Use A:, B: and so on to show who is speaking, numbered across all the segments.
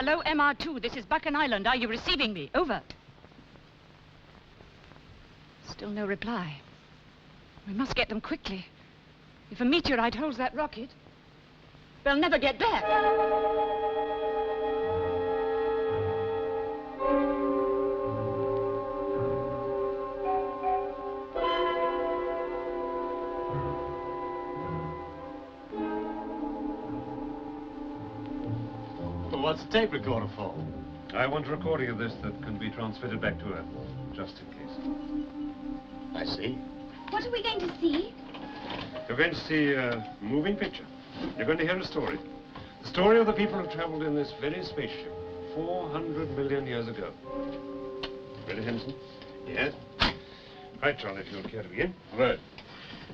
A: Hello, MR2. This is Buchan Island. Are you receiving me? Over. Still no reply. We must get them quickly. If a meteorite holds that rocket, they'll never get back.
B: What's the tape recorder for?
C: I want a recording of this that can be transmitted back to Earth, just in case.
B: I see.
D: What are we going to see?
C: You're going to see a moving picture. You're going to hear a story. The story of the people who traveled in this very spaceship 400 million years ago. Ready, Henderson?
B: Yes.
C: Right, John, if you'll care to begin.
E: Right.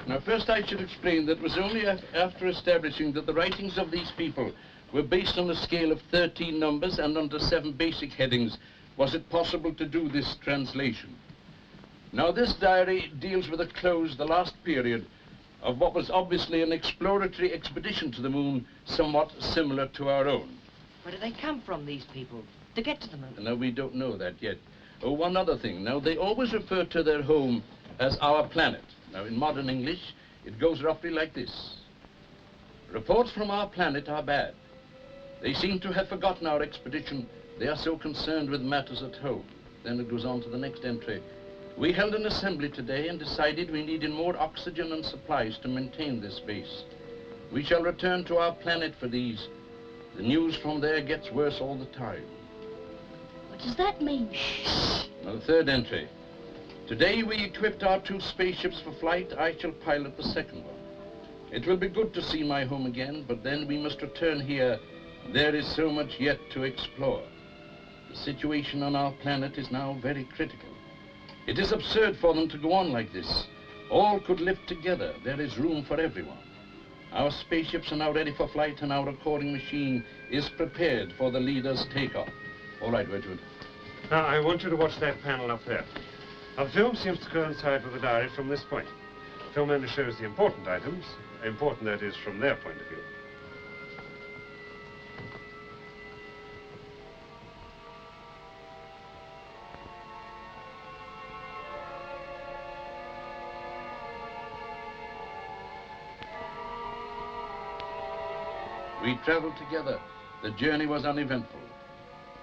E: Now, first I should explain that it was only after establishing that the writings of these people were based on a scale of 13 numbers and under 7 basic headings was it possible to do this translation. Now, this diary deals with a close, the last period, of what was obviously an exploratory expedition to the moon, somewhat similar to our own.
F: Where do they come from, these people, to get to the moon?
E: Now, we don't know that yet. Oh, one other thing. Now, they always refer to their home as our planet. Now, in modern English, it goes roughly like this. Reports from our planet are bad. They seem to have forgotten our expedition. They are so concerned with matters at home. Then it goes on to the next entry. We held an assembly today and decided we needed more oxygen and supplies to maintain this base. We shall return to our planet for these. The news from there gets worse all the time.
D: What does that mean?
E: Now, the third entry. Today we equipped our 2 spaceships for flight. I shall pilot the second one. It will be good to see my home again, but then we must return here. There is so much yet to explore. The situation on our planet is now very critical. It is absurd for them to go on like this. All could live together. There is room for everyone. Our spaceships are now ready for flight, and our recording machine is prepared for the leader's takeoff. All right, Wedgwood.
C: Now, I want you to watch that panel up there. Now, the film seems to coincide with the diary from this point. The film only shows the important items, important, that is, from their point of view.
E: We traveled together. The journey was uneventful.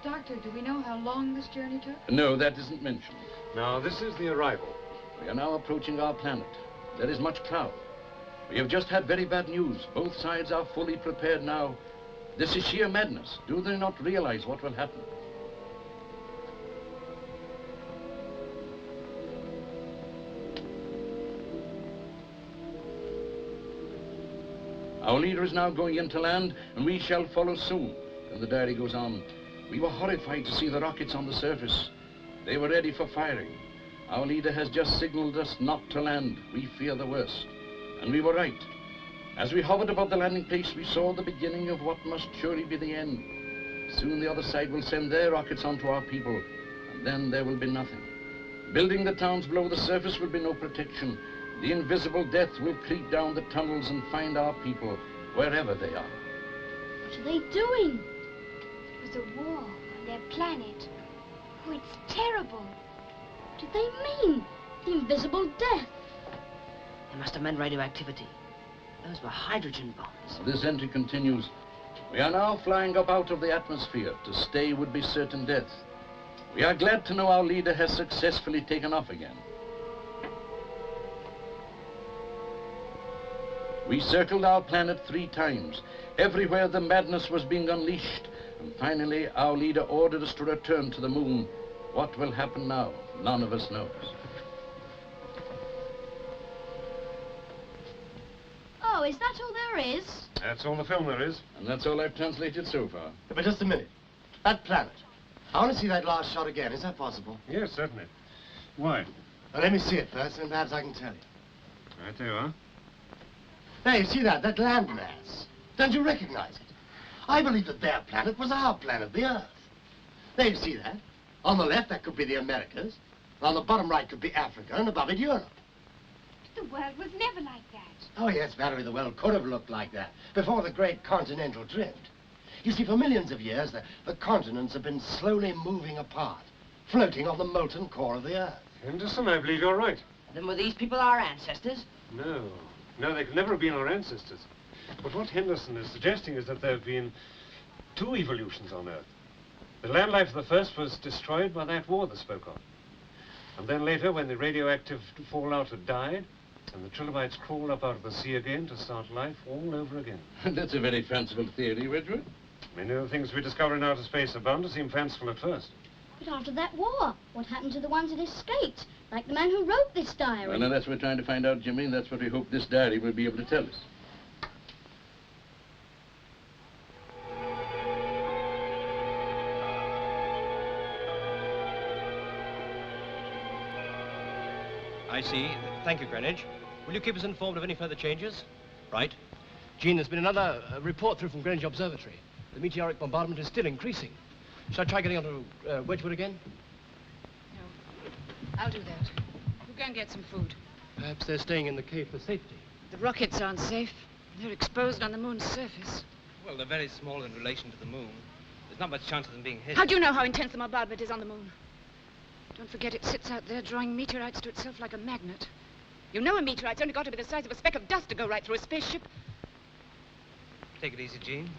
G: Doctor, do we know how long this journey took?
E: No, that isn't mentioned.
C: Now, this is the arrival.
E: We are now approaching our planet. There is much cloud. We have just had very bad news. Both sides are fully prepared now. This is sheer madness. Do they not realize what will happen? Our leader is now going in to land, and we shall follow soon. And the diary goes on. We were horrified to see the rockets on the surface. They were ready for firing. Our leader has just signaled us not to land. We fear the worst. And we were right. As we hovered above the landing place, we saw the beginning of what must surely be the end. Soon the other side will send their rockets onto our people, and then there will be nothing. Building the towns below the surface will be no protection. The invisible death will creep down the tunnels and find our people wherever they are.
D: What are they doing? There's a war on their planet. Oh, it's terrible. What do they mean? The invisible death.
F: They must have meant radioactivity. Those were hydrogen bombs.
E: This entry continues. We are now flying up out of the atmosphere. To stay would be certain death. We are glad to know our leader has successfully taken off again. We circled our planet 3 times. Everywhere the madness was being unleashed. And finally, our leader ordered us to return to the moon. What will happen now? None of us knows.
D: Oh, is that all there is?
C: That's all the film there is.
E: And that's all I've translated so far.
B: But just a minute. That planet. I want to see that last shot again. Is that possible?
C: Yes, certainly. Why?
B: Well, let me see it first, and perhaps I can tell you.
C: Right there you are.
B: There, you see that? That landmass. Don't you recognize it? I believe that their planet was our planet, the Earth. There, you see that? On the left, that could be the Americas. On the bottom right could be Africa, and above it, Europe.
D: The world was never like that.
B: Oh, yes, Valerie, the world could have looked like that before the great continental drift. You see, for millions of years, the continents have been slowly moving apart, floating on the molten core of the Earth.
C: Henderson, I believe you're right.
F: Then were these people our ancestors?
C: No, they could never have been our ancestors. But what Henderson is suggesting is that there have been two evolutions on Earth. The land life of the first was destroyed by that war they spoke of. And then later, when the radioactive fallout had died, and the trilobites crawled up out of the sea again to start life all over again.
E: That's a very fanciful theory, Wedgwood.
C: Many of the things we discover in outer space are bound to seem fanciful at first.
D: But after that war, what happened to the ones that escaped? Like the man who wrote this diary.
E: Well, now that's what we're trying to find out, Jimmy, and that's what we hope this diary will be able to tell us.
H: I see. Thank you, Greenwich. Will you keep us informed of any further changes? Right. Jean, there's been another report through from Greenwich Observatory. The meteoric bombardment is still increasing. Shall I try getting onto Wedgwood again?
A: No. I'll do that. We'll go and get some food.
H: Perhaps they're staying in the cave for safety.
A: The rockets aren't safe. They're exposed on the moon's surface.
I: Well, they're very small in relation to the moon. There's not much chance of them being hit.
A: How do you know how intense the bombardment is on the moon? Don't forget it sits out there drawing meteorites to itself like a magnet. You know a meteorite's only got to be the size of a speck of dust to go right through a spaceship.
I: Take it easy, Jean.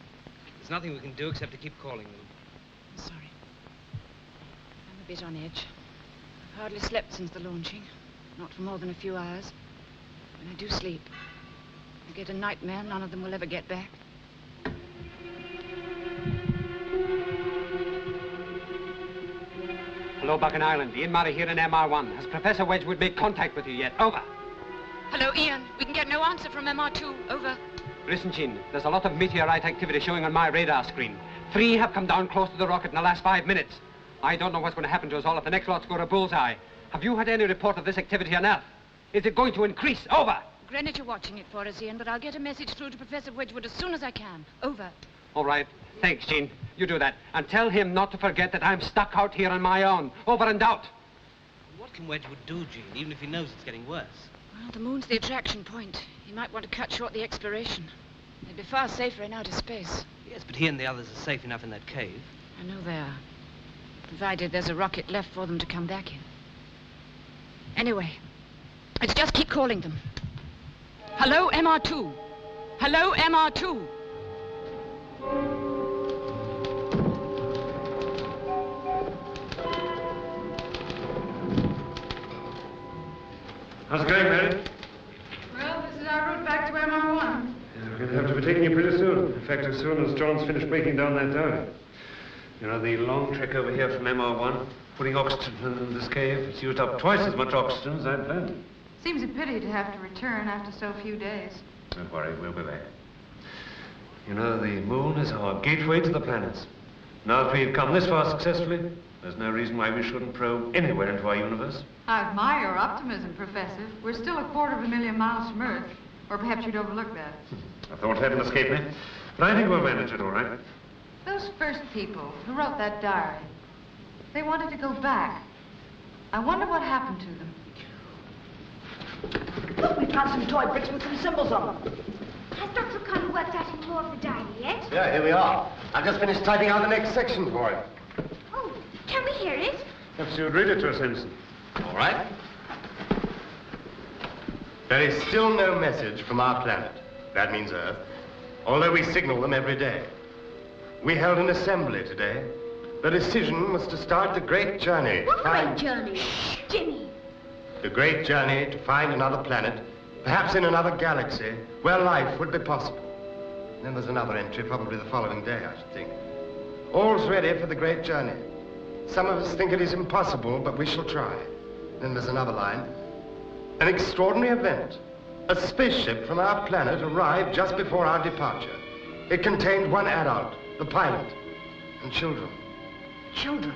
I: There's nothing we can do except to keep calling them.
A: I'm sorry. I'm a bit on edge. I've hardly slept since the launching. Not for more than a few hours. When I do sleep, I get a nightmare none of them will ever get back.
J: Hello, Buchan Island. Ian Murray here in MR1. Has Professor Wedgwood made contact with you yet? Over.
A: Hello, Ian. We can get no answer from MR2. Over.
J: Listen, Jean. There's a lot of meteorite activity showing on my radar screen. 3 have come down close to the rocket in the last 5 minutes. I don't know what's going to happen to us all if the next lot score a bullseye. Have you had any report of this activity on Earth? Is it going to increase? Over.
A: Greenwich are watching it for us, Ian, but I'll get a message through to Professor Wedgwood as soon as I can. Over.
J: All right. Thanks, Jean. You do that. And tell him not to forget that I'm stuck out here on my own. Over and out.
I: What can Wedgwood do, Jean, even if he knows it's getting worse?
A: Well, the moon's the attraction point. He might want to cut short the exploration. They'd be far safer in outer space.
I: Yes, but he and the others are safe enough in that cave.
A: I know they are. Provided there's a rocket left for them to come back in. Anyway, let's just keep calling them. Hello, MR2. Hello, MR2.
C: How's it going, Mary?
G: Well, this is our route back to MR1.
C: Yeah, we're going to have to be taking you pretty soon. In fact, as soon as John's finished breaking down that diary. You know, the long trek over here from MR1, putting oxygen in this cave, it's used up twice as much oxygen as I'd planned.
G: Seems a pity to have to return after so few days.
C: Don't worry, we'll be back. You know, the moon is our gateway to the planets. Now that we've come this far successfully, there's no reason why we shouldn't probe anywhere into our universe.
G: I admire your optimism, Professor. We're still 250,000 miles from Earth. Or perhaps you'd overlook that.
C: I thought it hadn't escaped me, but I think we'll manage it all right.
G: Those first people who wrote that diary, they wanted to go back. I wonder what happened to them.
F: Look, we found some toy bricks with some symbols on them.
D: Has Dr. Connor worked out any more of the diary yet?
B: Yeah, here we are. I've just finished typing out the next section for him.
D: Oh, can we hear it?
C: Perhaps you'd read it to us, Henderson.
B: All right. There is still no message from our planet. That means Earth. Although we signal them every day. We held an assembly today. The decision was to start the great journey.
D: What great journey? Shh, Jimmy.
B: The great journey to find another planet, perhaps in another galaxy, where life would be possible. Then there's another entry, probably the following day, I should think. All's ready for the great journey. Some of us think it is impossible, but we shall try. Then there's another line. An extraordinary event. A spaceship from our planet arrived just before our departure. It contained one adult, the pilot, and children.
F: Children?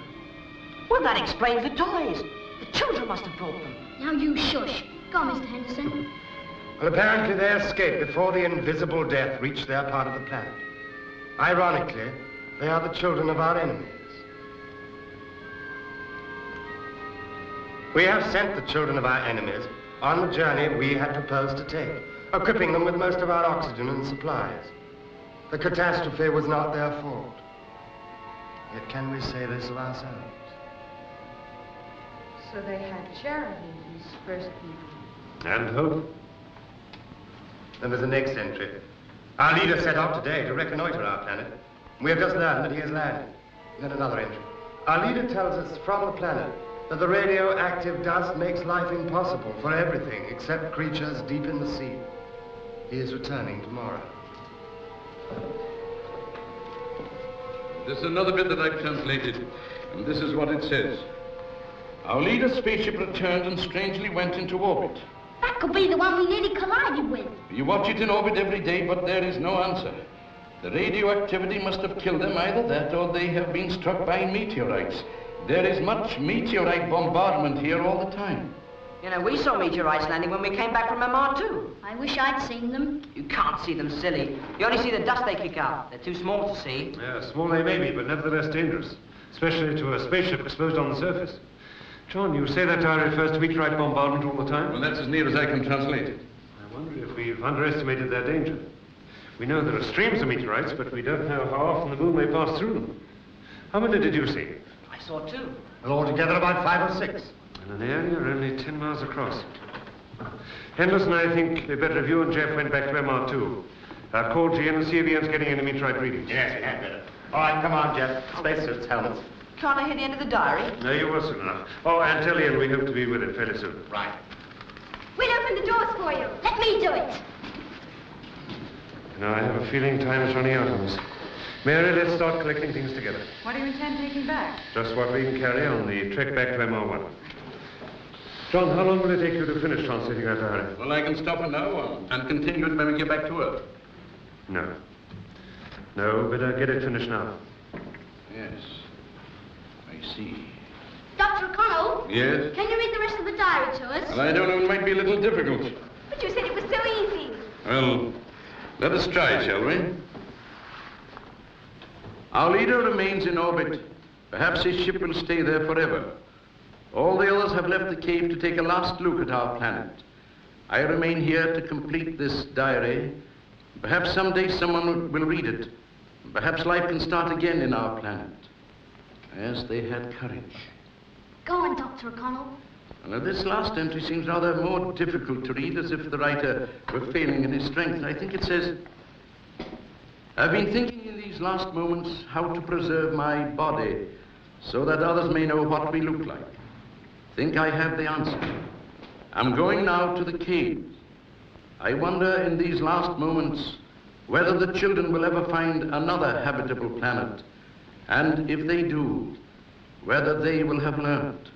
F: Well, that explains the toys. The children must have brought them.
D: Now you shush. Go on, Mr. Henderson.
B: Well, apparently they escaped before the invisible death reached their part of the planet. Ironically, they are the children of our enemies. We have sent the children of our enemies on the journey we had proposed to take, equipping them with most of our oxygen and supplies. The catastrophe was not their fault. Yet can we say this of ourselves?
G: So they had charity, these first people.
C: And hope.
B: Then there's the next entry. Our leader set out today to reconnoiter our planet. We have just learned that he has landed. Then another entry. Our leader tells us from the planet that the radioactive dust makes life impossible for everything except creatures deep in the sea. He is returning tomorrow.
E: This is another bit that I've translated, and this is what it says. Our leader's spaceship returned and strangely went into orbit.
D: That could be the one we nearly collided with.
E: You watch it in orbit every day, but there is no answer. The radioactivity must have killed them, either that or they have been struck by meteorites. There is much meteorite bombardment here all the time.
F: You know, we saw meteorites landing when we came back from MR2.
D: I wish I'd seen them.
F: You can't see them, silly. You only see the dust they kick up. They're too small to see.
C: Yeah, small they may be, but nevertheless dangerous. Especially to a spaceship exposed on the surface. John, you say that diary refers to meteorite bombardment all the time?
E: Well, that's as near as I can translate it.
C: I wonder if we've underestimated their danger. We know there are streams of meteorites, but we don't know how often the moon may pass through them. How many did you see?
F: I saw two.
B: Well, altogether about 5 or 6.
C: In an area only 10 miles across. Henderson, I think better if you and Jeff went back to MR2. Call Gian and see if Ian's getting any meteorite readings.
B: Yes, you had better. All right, come on, Jeff. Spacesuits, helmets.
F: Can't I hear the end of the diary?
C: No, you will soon enough. Oh, and tell Ian we hope to be with him fairly soon.
B: Right.
D: We'll open the doors for you. Let me do it.
C: Now, I have a feeling time is running out on us. Mary, let's start collecting things together.
G: What do you intend taking back?
C: Just what we can carry on the trek back to MR1. John, how long will it take you to finish translating that diary?
E: Well, I can stop it now and continue it when we get back to Earth.
C: No. No, better get it finished now.
E: Yes. I see.
D: Dr. O'Connell?
E: Yes?
D: Can you read the rest of the diary to us?
E: Well, I don't know, it might be a little difficult.
D: But you said it was so easy.
E: Well, let us try, shall we? Our leader remains in orbit. Perhaps his ship will stay there forever. All the others have left the cave to take a last look at our planet. I remain here to complete this diary. Perhaps someday someone will read it. Perhaps life can start again in our planet. As they had courage.
D: Go on, Dr. O'Connell.
E: Now, this last entry seems rather more difficult to read, as if the writer were failing in his strength. I think it says, I've been thinking in these last moments how to preserve my body so that others may know what we look like. Think I have the answer. I'm going now to the caves. I wonder in these last moments whether the children will ever find another habitable planet, and if they do, whether they will have learned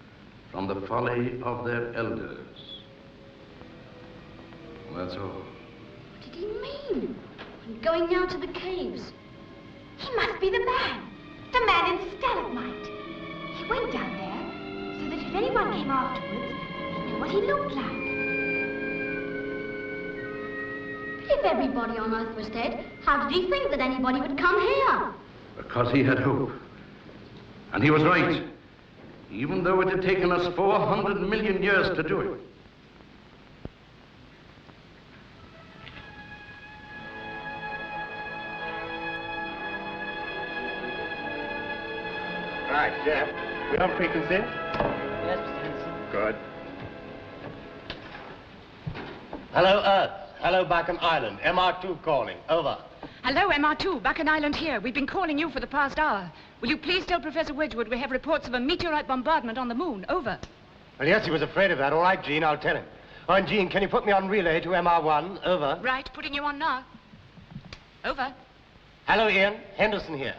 E: from the folly of their elders. That's all.
D: What did he mean? I'm going now to the caves. He must be the man in the stalagmite. He went down there so that if anyone came afterwards, they knew what he looked like. But if everybody on Earth was dead, how did he think that anybody would come here?
E: Because he had hope. And he was right. Even though it had taken us 400 million years to do it.
B: Right, Jeff. We on frequency?
F: Yes, Mr. Henderson.
B: Good. Hello, Earth. Hello, Backen Island. MR2 calling. Over.
A: Hello, MR2. Backen Island here. We've been calling you for the past hour. Will you please tell Professor Wedgwood we have reports of a meteorite bombardment on the moon? Over.
B: Well, yes, he was afraid of that. All right, Gene, I'll tell him. Oh, and Gene, can you put me on relay to MR1? Over.
A: Right, putting you on now. Over.
B: Hello, Ian. Henderson here.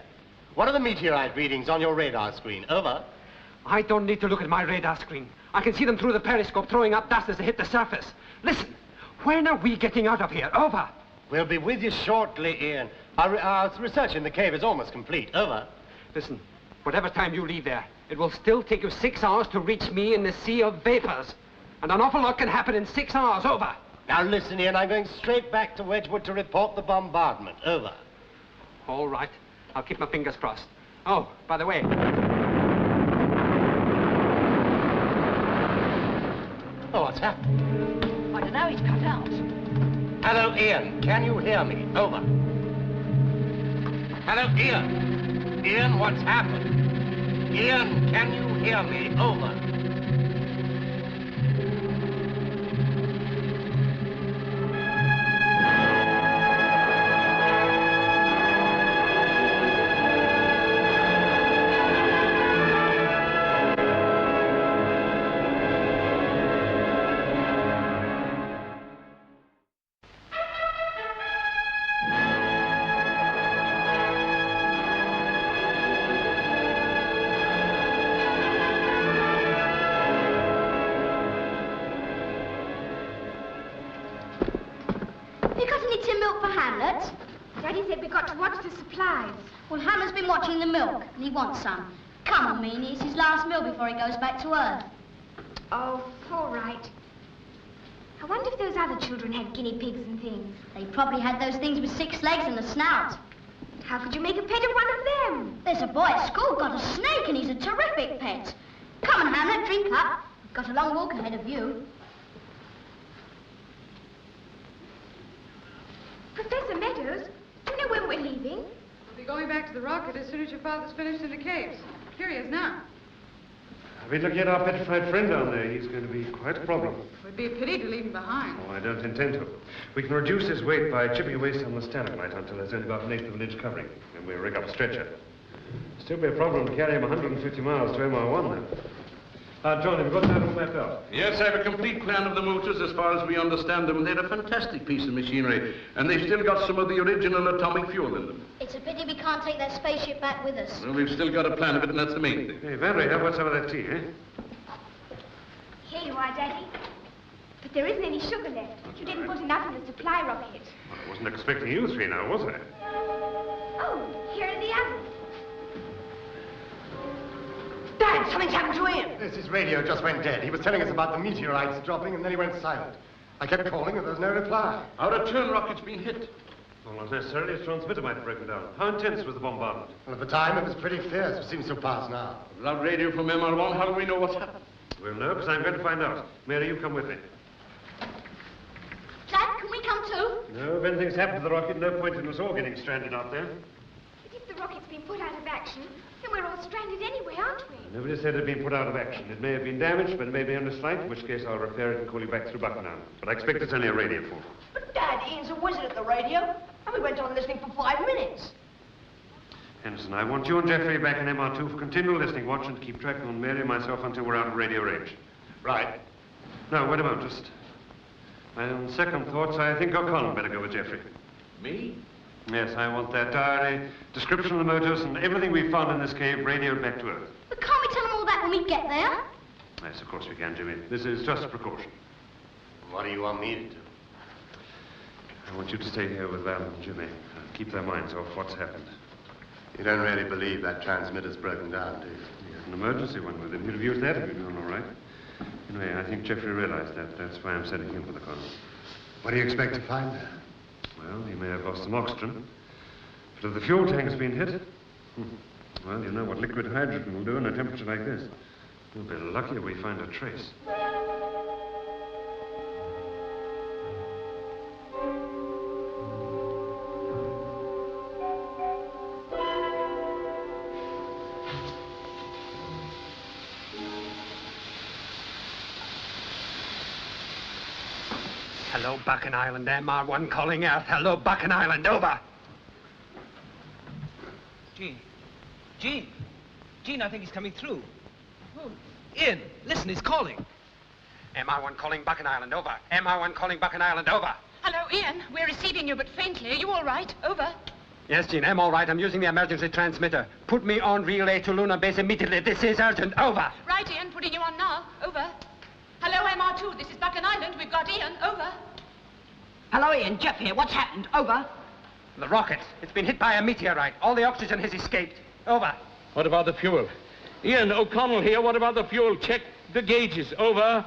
B: What are the meteorite readings on your radar screen? Over.
J: I don't need to look at my radar screen. I can see them through the periscope throwing up dust as they hit the surface. Listen, when are we getting out of here? Over.
B: We'll be with you shortly, Ian. Our research in the cave is almost complete. Over.
J: Listen, whatever time you leave there, it will still take you 6 hours to reach me in the sea of vapors. And an awful lot can happen in 6 hours. Over.
B: Now listen, Ian, I'm going straight back to Wedgwood to report the bombardment. Over.
J: All right. I'll keep my fingers crossed. Oh, by the way.
B: Oh, what's happened?
A: I don't know, he's cut out.
B: Hello, Ian. Can you hear me? Over. Hello, Ian. Ian, what's happened? Ian, can you hear me? Over.
D: Well, Hammer's been watching the milk, and he wants some. Come on, Meanie, it's his last meal before he goes back to Earth.
K: Oh, all right. I wonder if those other children had guinea pigs and things.
D: They probably had those things with 6 legs and a snout.
K: How could you make a pet of one of them?
D: There's a boy at school got a snake, and he's a terrific pet. Come on, Hamlet, drink up. We've got a long walk ahead of you.
K: Professor Meadows, do you know when we're leaving?
G: We'll be going back to the rocket as soon as your father's finished in the caves. Here he is now.
C: I've been looking at our petrified friend down there. He's going to be quite a problem.
G: It would be a pity to leave him behind.
C: Oh, I don't intend to. We can reduce his weight by chipping away some of the stalagmite until there's only about 1/8 of an inch covering. And we'll rig up a stretcher. Still be a problem to carry him 150 miles to MR1, though. John, have you got that all mapped out?
E: Yes, I have a complete plan of the motors as far as we understand them. They're a fantastic piece of machinery, and they've still got some of the original atomic fuel in them.
D: It's a pity we can't take that spaceship back with us.
E: Well, we've still got a plan of it, and that's the main thing.
C: Hey, Valerie, how about some of that tea, eh?
K: Here you are, Daddy. But there isn't any sugar left. You didn't put enough in the supply rocket.
C: Well, I wasn't expecting you three now, was I?
K: Oh, here are the others.
F: Dad, something's happened to Ian.
B: Yes, his radio just went dead. He was telling us about the meteorites dropping, and then he went silent. I kept calling, and there was no reply.
E: Our return rocket's been hit.
C: Well, not necessarily. His transmitter might have broken down. How intense was the bombardment?
B: Well, at the time, it was pretty fierce. It seems so past now.
E: Without radio from MR1, how do we know what's happened?
C: We'll know, because I'm going to find out. Mary, you come with me.
D: Dad, can we come too?
C: No, if anything's happened to the rocket, no point in us all getting stranded out there.
K: But if the rocket's been put out of action, then we're all stranded anyway, aren't we?
C: Nobody said it had been put out of action. It may have been damaged, but it may be only slight, in which case I'll repair it and call you back through Buckingham. But I expect it's only a radio fault.
F: But Dad, Ian's a wizard at the radio, and we went on listening for 5 minutes.
C: Henderson, I want you and Jeffrey back in MR2 for continual listening watch and to keep track on Mary and myself until we're out of radio range.
B: Right.
C: No, wait a moment, just... On second thoughts, I think O'Connell better go with Jeffrey.
E: Me?
C: Yes, I want that diary, description of the motors, and everything we've found in this cave radioed back to Earth.
D: But can't we tell them all that when we get there?
C: Yes, of course we can, Jimmy. This is just a precaution.
B: What do you want me to do?
C: I want you to stay here with Val and Jimmy. Keep their minds off what's happened.
B: You don't really believe that transmitter's broken down, do you?
C: He had an emergency one with him. He'd have used that if he'd known all right. Anyway, I think Jeffrey realized that. That's why I'm sending him for the Colonel.
B: What do you expect to find there?
C: Well, he may have lost some oxygen. But if the fuel tank's been hit, well, you know what liquid hydrogen will do in a temperature like this. We'll be lucky if we find a trace.
J: Hello, Buchan Island, MR1 calling out. Hello, Buchan Island, over.
I: Gene, I think he's coming through. Oh, Ian, listen, he's calling.
J: MR1 calling Buchan Island, over. MR1 calling Buchan Island, over.
A: Hello, Ian. We're receiving you, but faintly. Are you all right? Over.
J: Yes, Gene, I'm all right. I'm using the emergency transmitter. Put me on relay to Lunar Base immediately. This is urgent, over.
A: Right, Ian. Putting you on now. Over. Hello, MR2. This is Buchan Island. We've got Ian. Over.
F: Hello, Ian. Jeff here. What's happened? Over.
J: The rocket. It's been hit by a meteorite. All the oxygen has escaped. Over.
E: What about the fuel? Ian, O'Connell here. What about the fuel? Check the gauges. Over.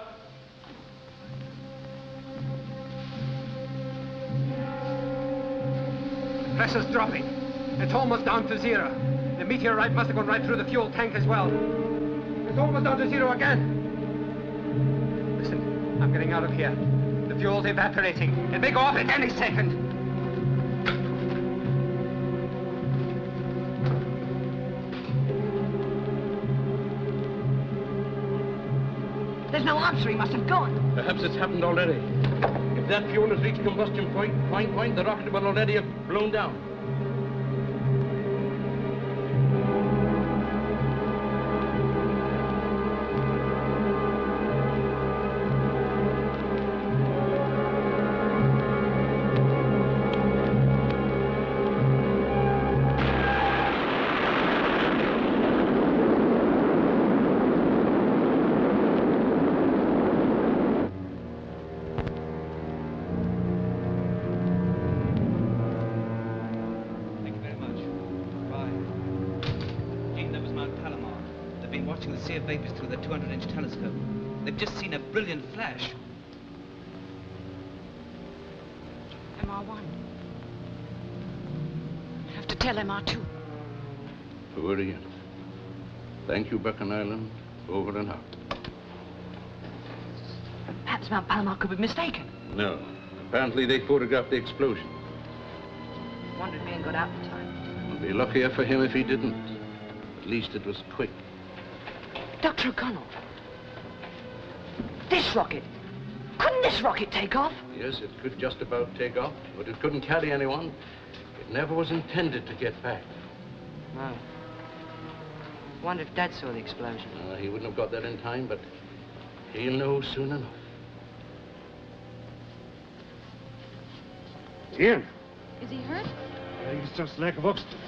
J: Pressure's dropping. It's almost down to 0. The meteorite must have gone right through the fuel tank as well. It's almost down to 0 again. Listen, I'm getting out of here. The fuel's evaporating. It may go off at any second.
F: There's no answer. He must have gone.
E: Perhaps it's happened already. If that fuel has reached combustion point, the rocket will already have blown down.
I: Vapors through the 200-inch telescope. They've just seen a brilliant flash.
A: MR1. I have to tell MR2.
E: Poor Ian. Thank you, Beacon Island. Over and out.
F: Perhaps Mount Palomar could be mistaken.
E: No. Apparently they photographed the explosion.
F: Wondered Ian got out in time.
E: It would be luckier for him if he didn't. At least it was quick.
F: Dr. O'Connell, this rocket, couldn't this rocket take off?
E: Yes, it could just about take off, but it couldn't carry anyone. It never was intended to get back.
F: No. Wonder if Dad saw the explosion.
E: He wouldn't have got there in time, but he'll know soon enough.
C: Ian.
G: Is he hurt?
C: I think it's just lack of oxygen.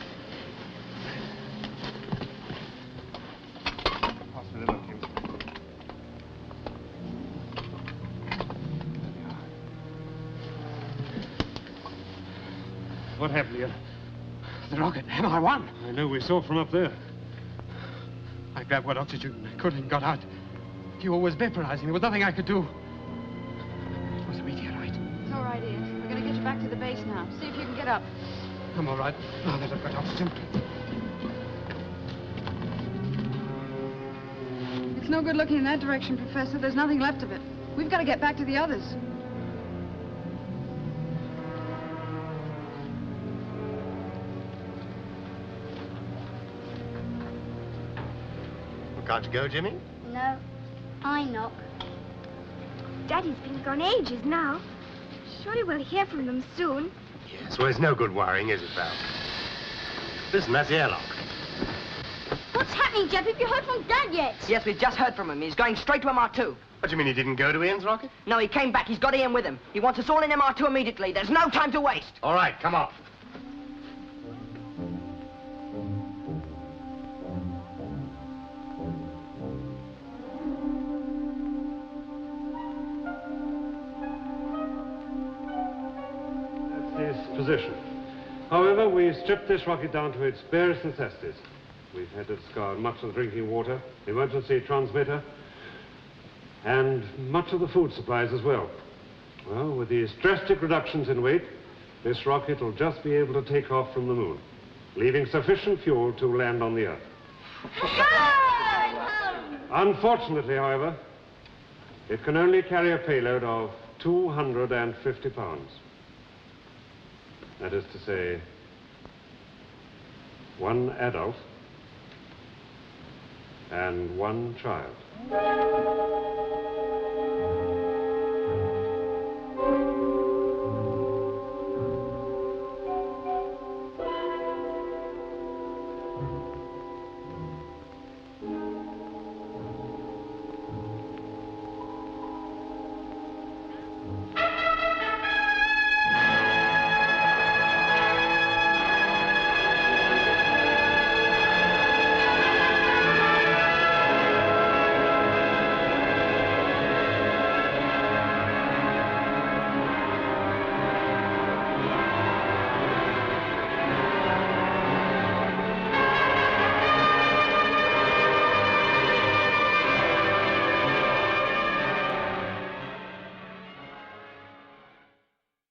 C: What happened, Ian?
F: The rocket, MR1.
C: I know, we saw from up there. I grabbed what oxygen I could and got out. You was vaporizing. There was nothing I could do. It was a meteorite.
G: It's all right, Ian. We're going to get you back to the base now. See if you can get up.
C: I'm all right. Now that I've got oxygen.
G: It's no good looking in that direction, Professor. There's nothing left of it. We've got to get back to the others.
B: Can't you go, Jimmy?
K: No, I knock. Daddy's been gone ages now. Surely we'll hear from them soon.
B: Yes, well, it's no good worrying, is it, Val? Listen, that's the airlock.
K: What's happening, Jeff? Have you heard from Dad yet?
F: Yes, we've just heard from him. He's going straight to MR2.
B: What do you mean he didn't go to Ian's rocket?
F: No, he came back. He's got Ian with him. He wants us all in MR2 immediately. There's no time to waste.
B: All right, come on.
C: Position. However, we stripped this rocket down to its barest necessities. We've had to discard much of the drinking water, emergency transmitter, and much of the food supplies as well. Well, with these drastic reductions in weight, this rocket will just be able to take off from the moon, leaving sufficient fuel to land on the Earth. Unfortunately, however, it can only carry a payload of 250 pounds. That is to say, one adult and one child.